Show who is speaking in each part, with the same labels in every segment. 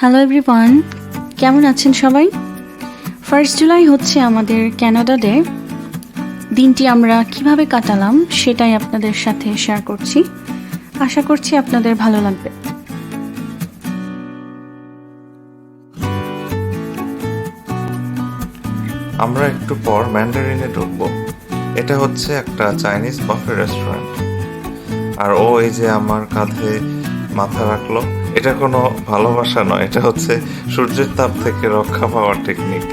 Speaker 1: Hello everyone, কেমন আছেন সবাই? 1 জুলাই হচ্ছে আমাদের ক্যানাডা ডে। দিনটি আমরা কিভাবে কাটালাম সেটাই আপনাদের সাথে শেয়ার করছি। আশা করছি আপনাদের ভালো লাগবে।
Speaker 2: আমরা একটু পর ম্যান্ডারিনে ঢুকবো। এটা হচ্ছে একটা চাইনিজ বাফে রেস্টুরেন্ট। আর ও এই যে আমার কাঁধে মাথা রাখলো, এটা কোনো ভালোবাসা নয়, এটা হচ্ছে সূর্যের তাপ থেকে রক্ষা পাওয়ার টেকনিক।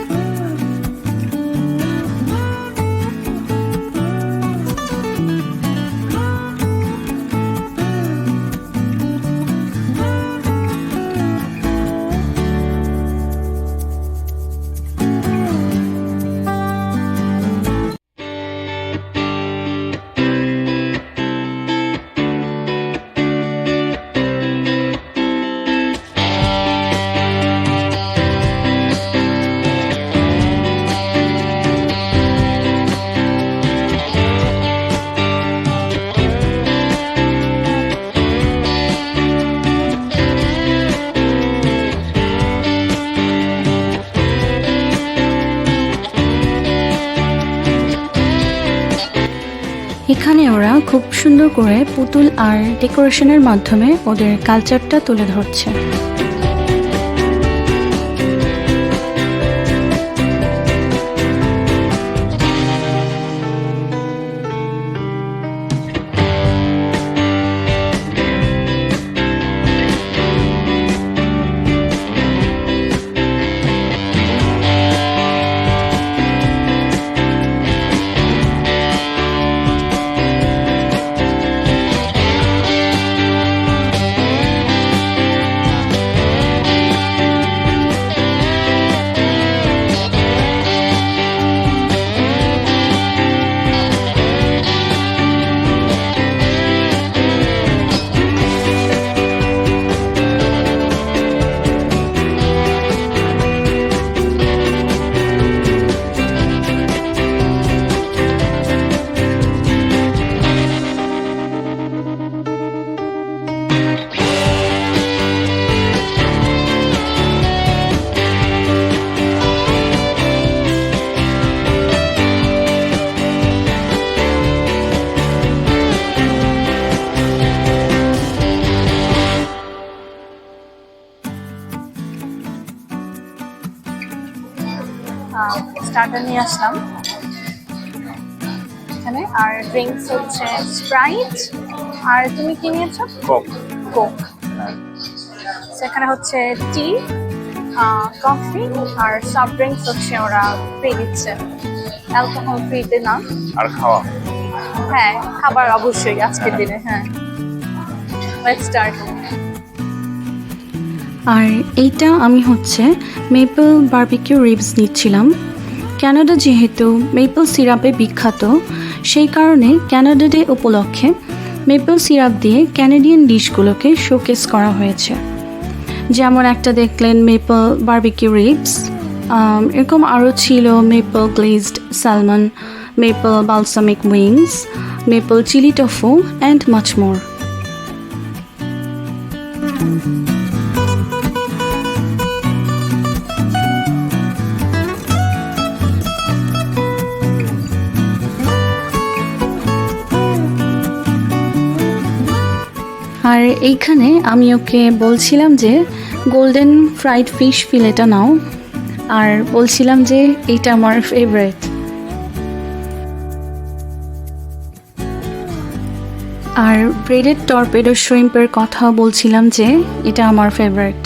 Speaker 1: এখানে ওরা খুব সুন্দর করে পুতুল আর ডেকোরেশনের মাধ্যমে ওদের কালচারটা তুলে ধরছে।
Speaker 3: স্টার্টার নিয়ে আসলাম এখানে, আর ড্রিঙ্কস হচ্ছে স্প্রাইট, আর তুমি কি নিয়েছো?
Speaker 2: কক।
Speaker 3: কোক। সেখানে হচ্ছে টি, কফি আর সফট ড্রিঙ্কস হচ্ছে ওরা ফ্রি দিচ্ছে, অ্যালকোহল ফ্রিতে না।
Speaker 2: আর খাওয়া?
Speaker 3: হ্যাঁ, খাবার অবশ্যই আজকের দিনে। হ্যাঁ, লেটস স্টার্ট।
Speaker 1: আর এইটা আমি হচ্ছে মেপল বারবিকিউ রিবস নিচ্ছিলাম। ক্যানাডা যেহেতু মেপল সিরাপে বিখ্যাত, সেই কারণে ক্যানাডা ডে উপলক্ষে মেপল সিরাপ দিয়ে ক্যানাডিয়ান ডিশগুলোকে শোকেস করা হয়েছে। যেমন একটা দেখলেন মেপল বারবিকিউ রিবস, এরকম আরও ছিল maple glazed salmon, maple balsamic wings, maple chilli tofu and much more. আর এইখানে আমি ওকে বলছিলাম যে গোল্ডেন ফ্রাইড ফিশ ফিলেটা নাও, আর বলছিলাম যে এইটা আমার ফেভারিট। আর ব্রেডেড টর্পেডো শ্রিম্পের কথা বলছিলাম যে এটা আমার ফেভারিট।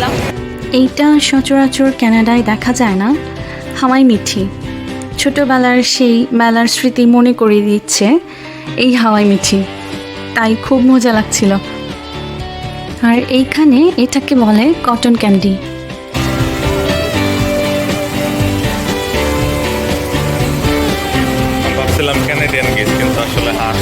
Speaker 3: নিলাম।
Speaker 1: এইটা সচরাচর কানাডায় দেখা যায় না, হাওয়াই মিঠি। ছোটবেলার সেই মেলার স্মৃতি মনে করিয়ে দিচ্ছে এই হাওয়াই মিঠি, তাই খুব মজা লাগছিল। আর এইখানে এটাকে বলে কটন ক্যান্ডি।
Speaker 2: ভাবছিলাম ক্যানাডিয়ান গিস, কিন্তু আসলে হাঁস।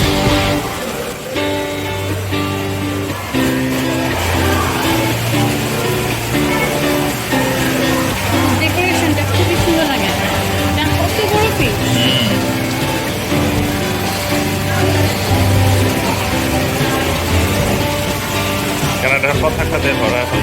Speaker 3: ডেকোরেশনটা খুবই সুন্দর লাগে। কত বড় ফিশ!
Speaker 2: কানাডার পতাকা দিয়ে ভরা এখন।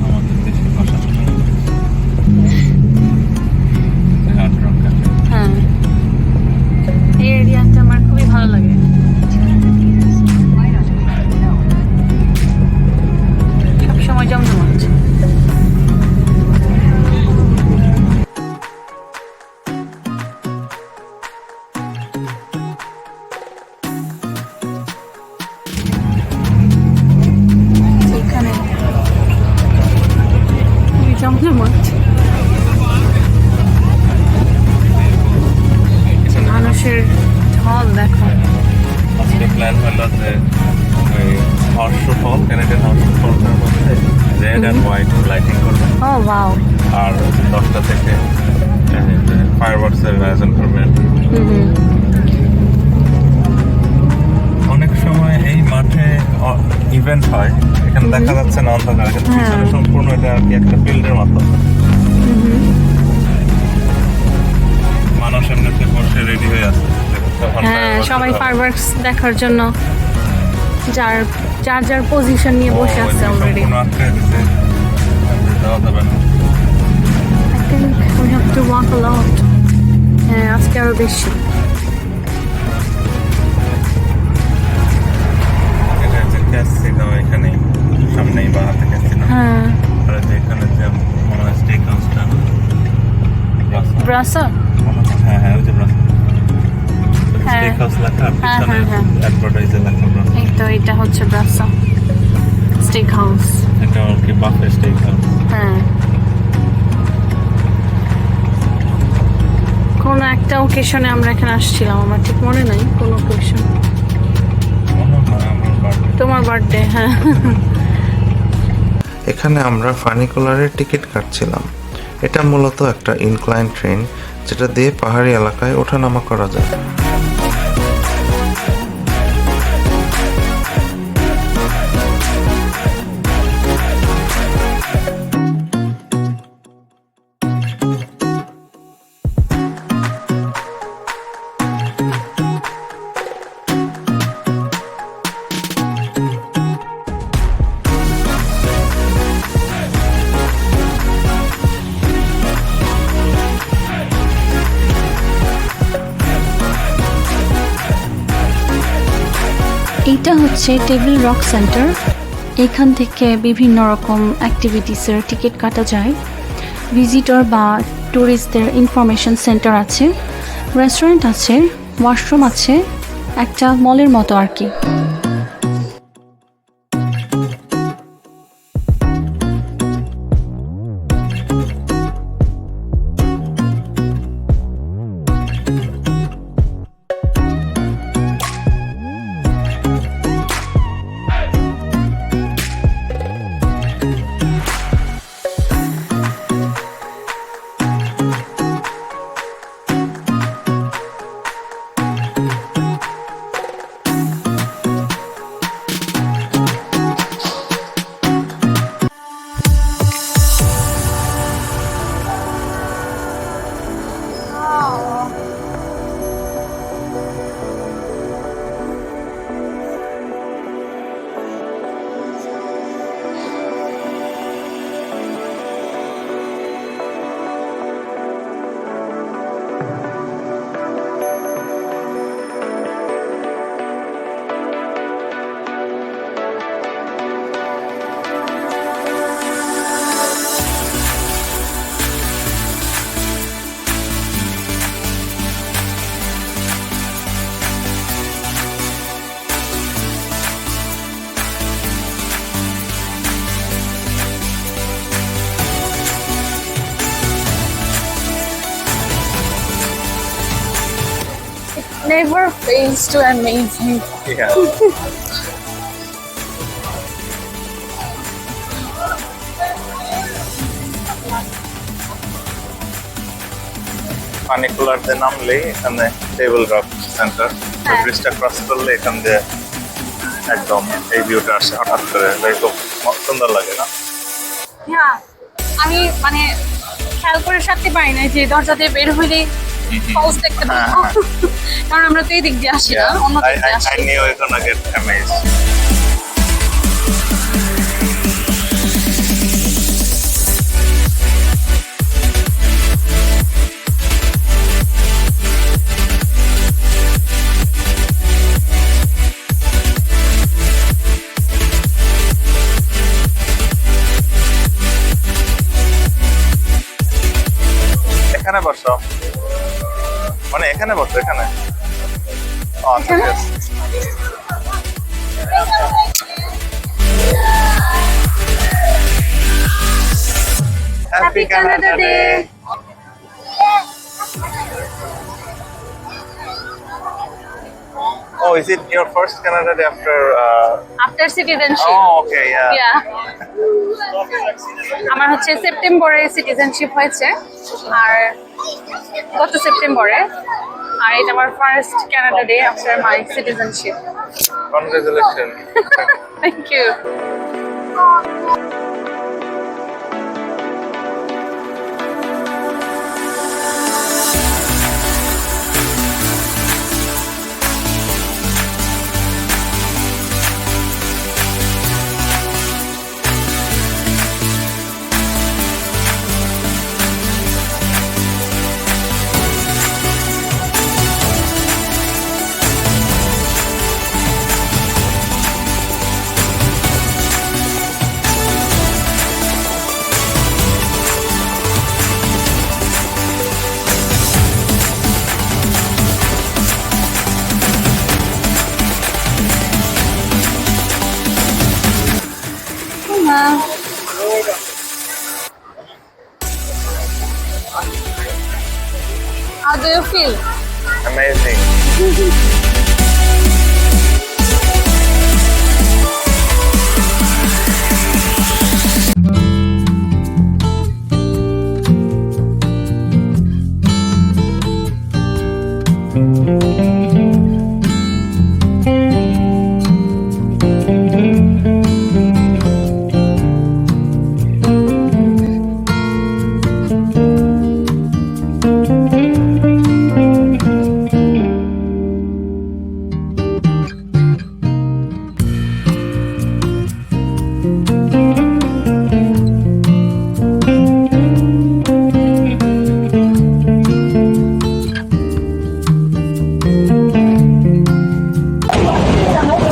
Speaker 2: আমাদের দেশের প্রশাসনের হার্ড রক ক্যাফে।
Speaker 1: হ্যাঁ, এই এরিয়াটা আমার খুবই ভালো লাগে। সবসময় জমজমাট। এখানে খুবই জমজমাট। মানুষের ঢল দেখো।
Speaker 2: আজকে প্ল্যান হলো যে ওই হর্স ফল, ক্যানাডিয়ান হর্স ফলটার মধ্যে রেড অ্যান্ড হোয়াইট লাইটিং করবে।
Speaker 1: ও ওয়াও।
Speaker 2: আর 10টা থেকে ফায়ারওয়ার্কসের আয়োজন করবেন। অনেক সময় এই মাঠে ইভেন্ট হয়, এখানে দেখা যাচ্ছে না অন্ধকার, কিন্তু পিছনে সম্পূর্ণ এটা আর কি একটা ফিল্ডের মতো। মানুষ এমনিতে বসে রেডি হয়ে আছে।
Speaker 1: হ্যাঁ, সবাই ফায়ারওয়ার্কস দেখার জন্য যার যার যার পজিশন নিয়ে বসে আছে অলরেডি।
Speaker 2: সম্পূর্ণ আটকে দিছে, যাওয়া যাবে না।
Speaker 1: I think we have to walk a lot. হ্যাঁ, আজকে আরো বেশি।
Speaker 2: এটা হচ্ছে ক্যাসিনো, এখানে সামনেই বা হাতে ক্যাসিনো।
Speaker 1: হ্যাঁ,
Speaker 2: আর যে এখানে যে মনে হয় স্টেক হাউসটা,
Speaker 1: ব্রাসা।
Speaker 2: হ্যাঁ হ্যাঁ, ওই যে ব্রাসা
Speaker 1: হ্যাঁ।
Speaker 2: স্টেক হাউস লেখা, আর
Speaker 1: হ্যাঁ,
Speaker 2: পিছনে
Speaker 1: হ্যাঁ,
Speaker 2: অ্যাডভার্টাইজে লেখা ব্রাসা।
Speaker 1: এই তো এটা হচ্ছে ব্রাসা স্টেক হাউস।
Speaker 2: এটা আর কি বাফে স্টেক হাউস।
Speaker 1: হ্যাঁ, কোন একটা ওকেশনে আমরা এখানে আসছিলাম, আমার ঠিক মনে নাই কোন ওকেশন।
Speaker 2: মনে হয় আমার বাড়ি।
Speaker 1: তোমার বার্থডে? হ্যাঁ।
Speaker 2: এখানে আমরা ফানিকুলারের টিকিট কাটছিলাম। এটা মূলত একটা ইনক্লাইন ট্রেন, যেটা দিয়ে পাহাড়ি এলাকায় ওঠানামা করা যায়।
Speaker 1: এইটা হচ্ছে টেবিল রক সেন্টার। এখান থেকে বিভিন্ন রকম অ্যাক্টিভিটিসের টিকিট কাটা যায়। ভিজিটর বা ট্যুরিস্টদের ইনফরমেশন সেন্টার আছে, রেস্টুরেন্ট আছে, ওয়াশরুম আছে, একটা মলের মতো আর কি।
Speaker 3: never fails to amaze me.
Speaker 2: Yeah. পানি কুলার দিয়ে নামলেই এখানে টেবিল রক সেন্টার,
Speaker 3: হ্যাঁ।
Speaker 2: ব্রিজটা ক্রস করলে এখান দিয়ে একদম এই ভিউটা আসে হঠাৎ করে, তাই খুব সুন্দর লাগে না?
Speaker 3: হ্যাঁ, আমি মানে খেয়াল করে সারতে পারি না যে দরজা দিয়ে বের হইলে ফলস দেখতে
Speaker 2: হ্যাঁ,
Speaker 3: পাবো, কারণ আমরা তো এই দিক দিয়ে আসি না, অন্য দিক দিয়ে আসি।
Speaker 2: I knew you're gonna get amazed. এখানে বসো, মানে এখানে বসো, এখানে। ও, আচ্ছা, ঠিক আছে। Happy Canada Day! Oh, is it your first Canada Day after?
Speaker 3: After citizenship.
Speaker 2: Oh, okay, yeah.
Speaker 3: Yeah. আমার হচ্ছে সেপ্টেম্বরে সিটিজেনশিপ হয়েছে, আর গত সেপ্টেম্বরে, আর এটা আমার first Canada day after my citizenship.
Speaker 2: Congratulations.
Speaker 3: Thank you. How do you feel?
Speaker 2: Amazing.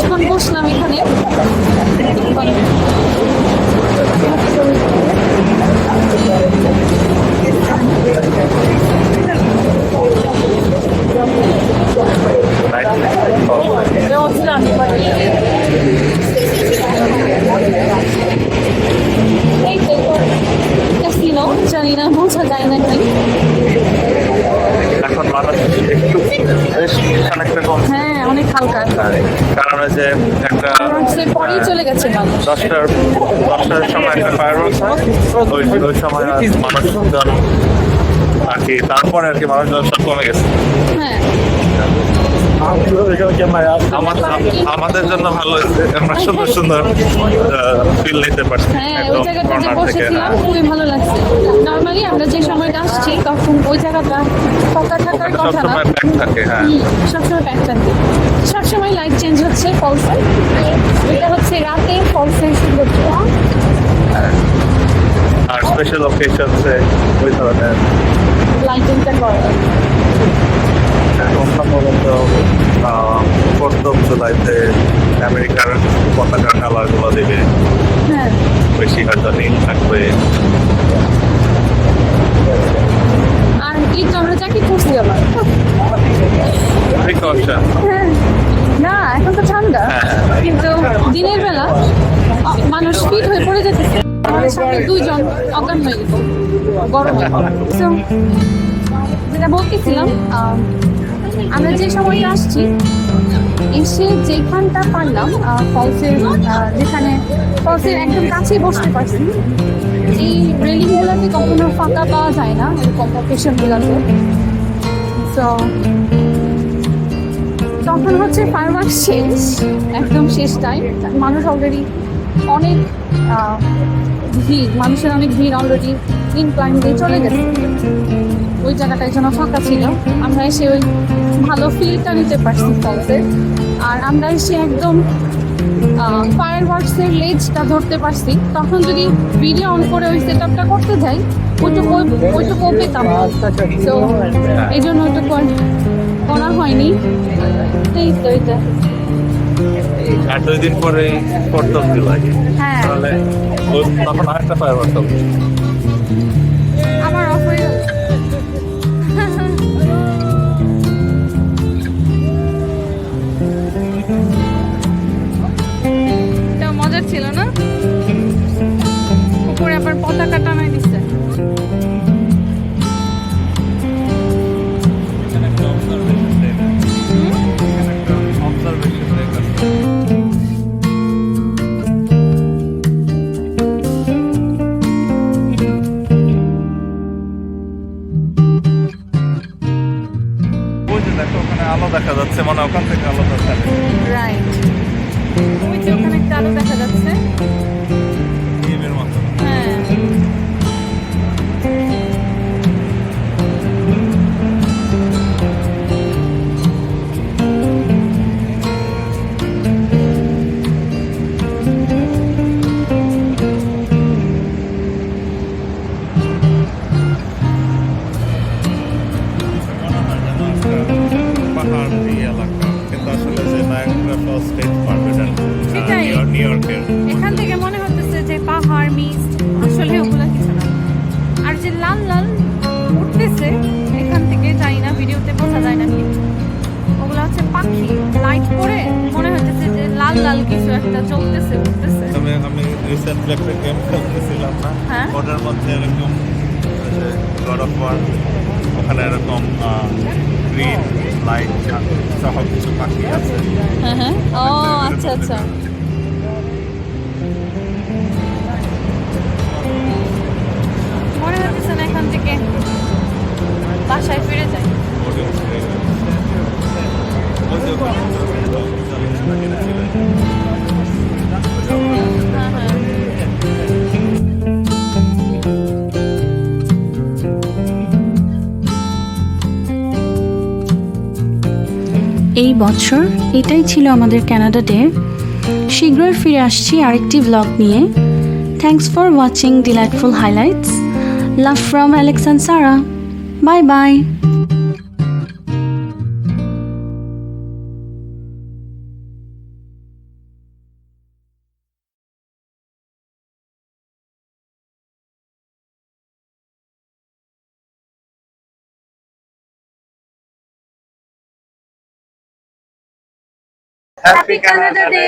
Speaker 3: যখন বসলাম এখানে, এই তো ক্যাসিনো, জানি না বোঝা যায় নাকি।
Speaker 2: এখন মানুষ একটু বেশ খানিকটা কম,
Speaker 3: হ্যাঁ, অনেক হালকা,
Speaker 2: কারণ ওই যে একটা
Speaker 3: সে পরেই চলে গেছে মানুষ।
Speaker 2: 10টার সময় একটা ফায়ারওয়ার্কস হয়, ওই সময় আর মানুষজন আর কি, তারপরে আর কি মানুষজন সব কমে গেছে।
Speaker 3: হ্যাঁ,
Speaker 2: আমাদের জন্য ভালো হয়েছে, আমরা সুন্দর সুন্দর ফিল নিতে পারছি
Speaker 3: হ্যাঁ, ওই
Speaker 2: একদম
Speaker 3: জায়গাটাতে
Speaker 2: কর্নার থেকে।
Speaker 3: বসেছিলাম, খুবই ভালো লাগছে। নর্মালি আমরা যে সময়টা আসছি তখন ওই জায়গাটা ফাঁকা থাকার
Speaker 2: ওখানে
Speaker 3: কথা না,
Speaker 2: সবসময় প্যাক থাকে, হ্যাঁ।
Speaker 3: সবসময় প্যাক থাকে, সবসময় লাইট চেঞ্জ হচ্ছে ফলসে। এটা হচ্ছে রাতে ফলসের সৌন্দর্য।
Speaker 2: আর স্পেশাল অকেশনসে ওই ধরনের
Speaker 3: লাইটিংটা করে।
Speaker 2: সম্ভবত 4th of জুলাইতে আমেরিকার পতাকার কালারগুলো দেবে,
Speaker 3: হ্যাঁ,
Speaker 2: বেশি হয়তো নীল থাকবে।
Speaker 3: আর এই তো আমরা জ্যাকেট পরছি আবার।
Speaker 2: প্রিকশন,
Speaker 3: হ্যাঁ, না এখন তো ঠান্ডা, কিন্তু দিনের বেলা মানুষ ফিট হয়ে পড়ে যেতেছে। আমাদের সামনে 2 জন অজ্ঞান হয়ে গেছে গরমে। So, যেটা বলতেছিলাম, আমরা যে সময়টা আসছি এসে যেখানটা পারলাম ফলসের যেখানে ফলসের একদম কাছেই বসতে পারছি। এই রেলিংগুলোতে কখনো ফাঁকা পাওয়া যায় না এরকম লোকেশনগুলোতে। তো তখন হচ্ছে ফায়ারওয়ার্কস শেষ, একদম শেষ টাইম। মানুষ অলরেডি অনেক ভিড়, মানুষের অনেক ভিড় অলরেডি ইনক্লাইন দিয়ে চলে গেছে। ওই জায়গাটার জন্য ফাঁকা ছিল, আমরা এসে ওই ভালো ফিলটা নিতে পারছি ফলসের। আর আমরা এসে একদম ফায়ারওয়ার্কসের লেজটা ধরতে পারছি। তখন যদি ভিডিও অন করে ওই সেট আপটা করতে যাই ওইটুকু পেতাম, তো এই জন্য ওইটুকু আর করা হয়নি। এই তো এটা
Speaker 2: আর 2 দিন পরে 4th of July,
Speaker 3: হ্যাঁ
Speaker 2: তাহলে তখন আরেকটা ফায়ারওয়ার্কস হবে।
Speaker 3: আমার অফ হয়ে গেল। এটা মজার ছিল না? উপরে আবার পতাকা টানাই দিচ্ছে।
Speaker 2: ওই যে দেখো ওখানে আলো দেখা যাচ্ছে, মানে ওখান থেকে আলো দেখা যাচ্ছে।
Speaker 3: রাইট, ওই যে ওখানে একটা আলো দেখা যাচ্ছে।
Speaker 2: গেমের মতো।
Speaker 3: হ্যাঁ,
Speaker 2: পাহাড়ি এলাকা, কিন্তু আসলে যে নায়াগ্রা ফলস স্টেট পার্ক এটা
Speaker 3: সেটাই।
Speaker 2: নিউ ইয়র্কের।
Speaker 3: এখান থেকে মনে হতেছে যে পাহাড় মিস্ট, আসলে ওগুলো কিছু না। আর যে লাল লাল উঠতেছে এখান থেকে, জানি না ভিডিওতে বোঝা যায় নাকি, ওগুলো হচ্ছে পাখি। লাইট পরে মনে হতেছে যে লাল লাল কিছু একটা চলতেছে, উঠতেছে।
Speaker 2: আমি রিসেন্টলি একটা গেম খেলতেছিলাম না,
Speaker 3: হ্যাঁ।
Speaker 2: ওটার মধ্যে এরকম গড অফ ওয়ার, ওখানে এরকম গ্রিন লাইট সহ কিছু পাখি আছে।
Speaker 3: হ্যাঁ হ্যাঁ, ও আচ্ছা আচ্ছা। মনে হচ্ছে না এখান থেকে বাসায় ফিরে যাই। হ্যাঁ হ্যাঁ,
Speaker 1: এই বছর এটাই ছিল আমাদের কানাডা ডে। শীঘ্রই ফিরে আসছি আরেকটি ব্লগ নিয়ে। Thanks for watching delightful highlights. Love from Alex and Sara. Bye bye.
Speaker 3: Happy Canada day.